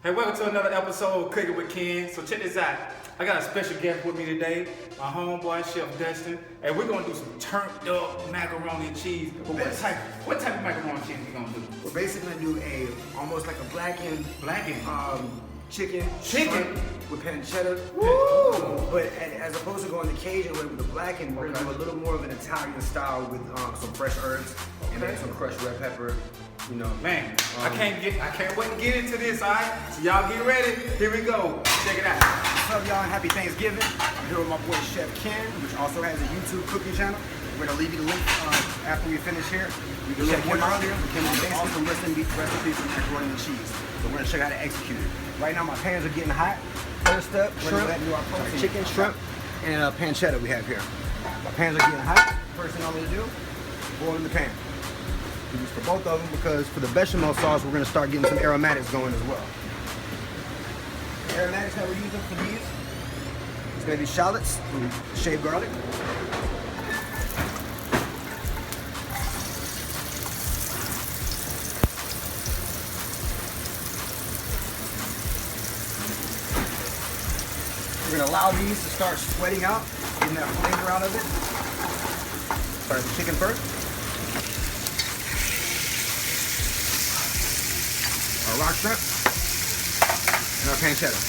Hey, welcome to another episode of Cooking with Ken. So check this out. I got a special guest with me today, my homeboy, Chef Dustin. And we're gonna do some turned up macaroni and cheese. But what type of macaroni and cheese we gonna do? We're basically gonna do almost like a blackened chicken with pancetta. Woo! But as opposed to going the Cajun way with the blackened, we're gonna do a little more of an Italian style with some fresh herbs and then some crushed red pepper. You know, man, I can't wait to get into this, all right? So y'all get ready. Here we go. Check it out. What's up, y'all? Happy Thanksgiving. I'm here with my boy Chef Ken, which also has a YouTube cooking channel. We're gonna leave you the link after we finish here. You can check him out earlier. We came on basically some recipes for macaroni and cheese. So we're gonna show you how to execute it. Right now, my pans are getting hot. First up, we're gonna do our chicken, shrimp, and pancetta we have here. My pans are getting hot. First thing I'm gonna do, boil in the pan. We use for both of them because for the bechamel sauce, we're gonna start getting some aromatics going as well. The aromatics that we're using for these is gonna be shallots, shaved garlic. We're gonna allow these to start sweating out, getting that flavor out of it. Start with the chicken first. Our rock shrimp and our pancetta.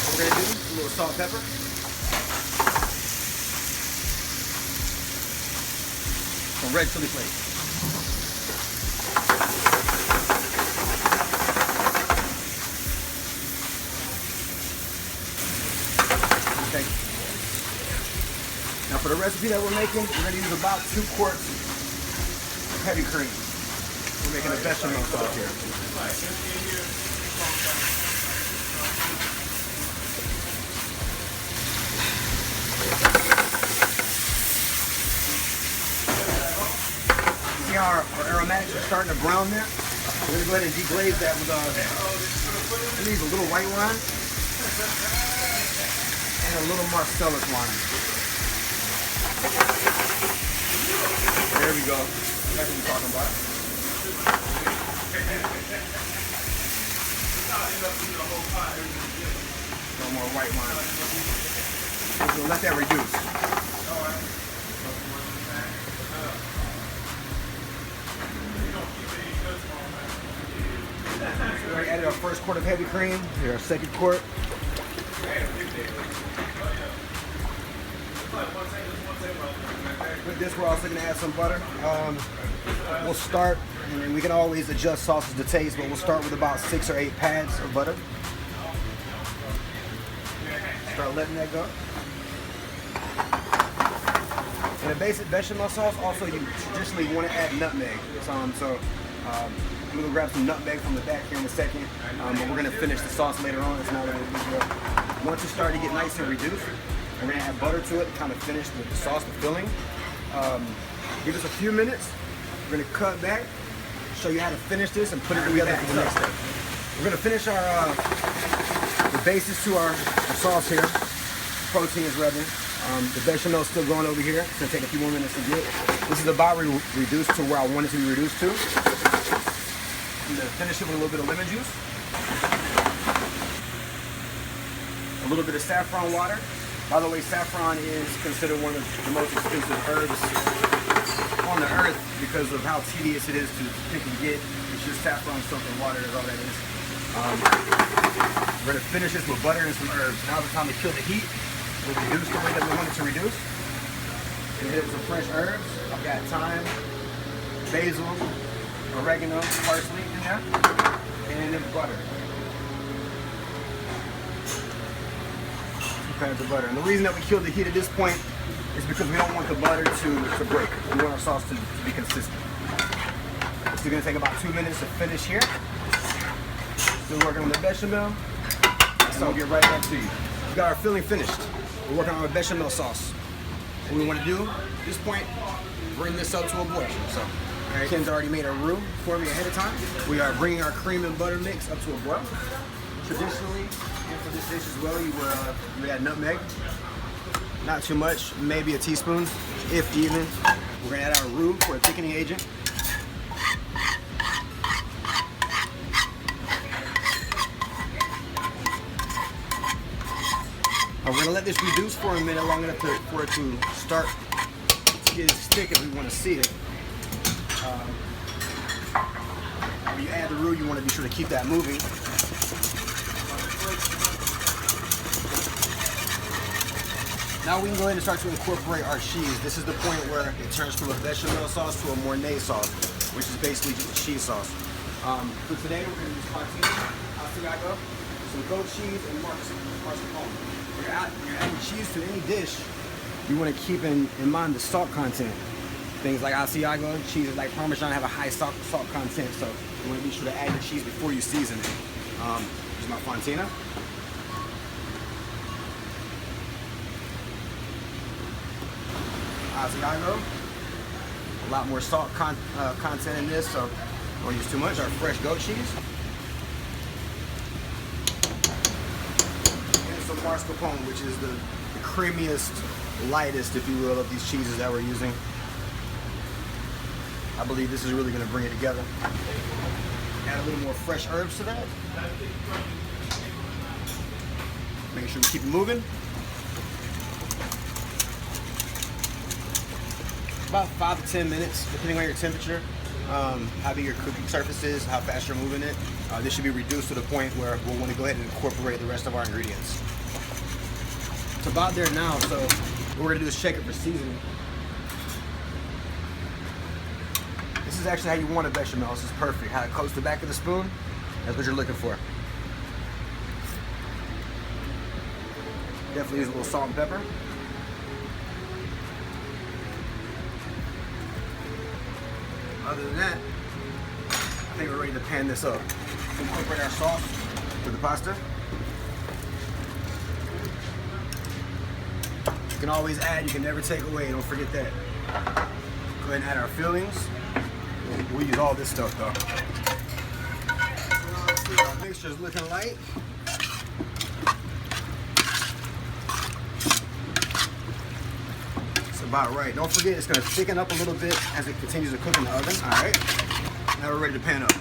What we're gonna do is a little salt, pepper. Some red chili flakes. Okay. Now for the recipe that we're making, we're going to use about 2 quarts of heavy cream. We're making a bechamel sauce here. See how our aromatics are starting to brown there? We're going to go ahead and deglaze that with a little white wine and a little Marcellus wine. There we go. That's what we're talking about. No more white wine. We'll let that reduce. We already added our first quart of heavy cream. Here's our second quart. With this, we're also going to add some butter. We'll start, and we can always adjust sauces to taste, but we'll start with about 6 or 8 pads of butter. Start letting that go. In a basic bechamel sauce, also you traditionally want to add nutmeg. So I'm going to grab some nutmeg from the back here in a second, but we're going to finish the sauce later on. It's not really a big deal. Once you start to get nice and reduced, we're going to add butter to it to kind of finish with the sauce, the filling. Give us a few minutes. We're going to cut back, show you how to finish this and put it together for the next step. We're going to finish the basis to our sauce here. Protein is rubbing. The bechamel is still going over here. It's going to take a few more minutes to get. This is about reduced to where I want it to be reduced to. I'm going to finish it with a little bit of lemon juice. A little bit of saffron water. By the way, saffron is considered one of the most expensive herbs on the earth because of how tedious it is to pick and get. It's just saffron soaked in water is all that is. We're going to finish this with butter and some herbs. Now it's time to kill the heat. We'll reduce the way that we want it to reduce. And hit it with some fresh herbs. I've got thyme, basil, oregano, parsley in there, and then butter. Pads of butter. And the reason that we kill the heat at this point is because we don't want the butter to break. We want our sauce to be consistent. It's going to take about 2 minutes to finish here. Still working on the bechamel. So I'll get right back to you. We got our filling finished. We're working on our bechamel sauce. What we want to do at this point, bring this up to a boil. So Ken's already made a roux for me ahead of time. We are bringing our cream and butter mix up to a boil. Traditionally, and for this dish as well, you add nutmeg. Not too much, maybe a teaspoon, if even. We're gonna add our roux for a thickening agent. We're gonna let this reduce for a minute, long enough for it to start to get as thick as we want to see it. When you add the roux, you want to be sure to keep that moving. Now we can go ahead and start to incorporate our cheese. This is the point where it turns from a bechamel sauce to a Mornay sauce, which is basically just a cheese sauce. For today, we're going to use fontina, Asiago, some goat cheese, and mascarpone. When you're adding cheese to any dish, you want to keep in mind the salt content. Things like Asiago, cheeses like Parmesan have a high salt content, so you want to be sure to add your cheese before you season it. Here's my fontina. Asiago. A lot more salt content in this, so don't use too much. Our fresh goat cheese. And some mascarpone, which is the creamiest, lightest, if you will, of these cheeses that we're using. I believe this is really going to bring it together. Add a little more fresh herbs to that. Make sure we keep it moving. About 5 to 10 minutes, depending on your temperature, how big your cooking surface is, how fast you're moving it. This should be reduced to the point where we'll want to go ahead and incorporate the rest of our ingredients. It's about there now, so what we're going to do is check it for seasoning. This is actually how you want a bechamel. This is perfect. How it coats the back of the spoon, that's what you're looking for. Definitely use a little salt and pepper. Other than that, I think we're ready to pan this up. Incorporate our sauce to the pasta. You can always add, you can never take away, don't forget that. Go ahead and add our fillings. We'll use all this stuff though. Our mixture's looking light. About right. Don't forget, it's going to thicken up a little bit as it continues to cook in the oven. All right. Now we're ready to pan up.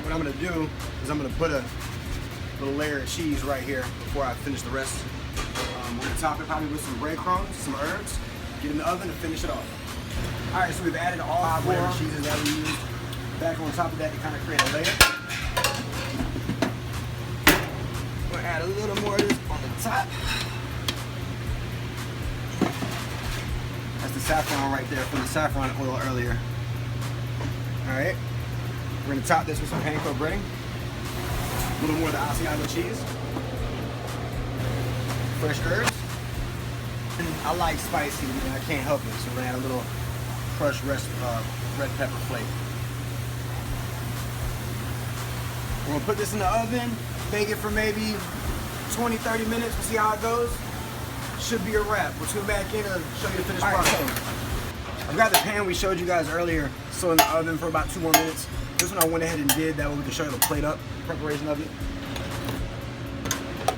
What I'm going to do is I'm going to put a little layer of cheese right here before I finish the rest. We're going to top it probably with some breadcrumbs, some herbs, get in the oven and finish it off. All right, so we've added all 5 layers of cheeses that we used. Back on top of that to kind of create a layer. We'll add a little more of this on the top. That's the saffron right there from the saffron oil earlier. Alright. We're going to top this with some panko breading. A little more of the Asiago cheese. Fresh herbs. And I like spicy, and I can't help it, so we're going to add a little crushed red pepper flake. We're gonna put this in the oven, bake it for maybe 20-30 minutes. We'll see how it goes. Should be a wrap. We'll tune back in and show you the finished product. I've got the pan we showed you guys earlier, still in the oven for about 2 more minutes. This one I went ahead and did, that way we can show you the plate up preparation of it.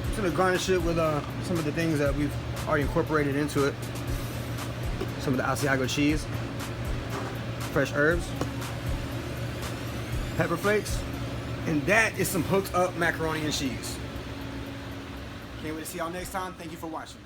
Just gonna garnish it with some of the things that we've already incorporated into it. Some of the Asiago cheese, fresh herbs, pepper flakes. And that is some hooked up macaroni and cheese. Can't wait to see y'all next time. Thank you for watching.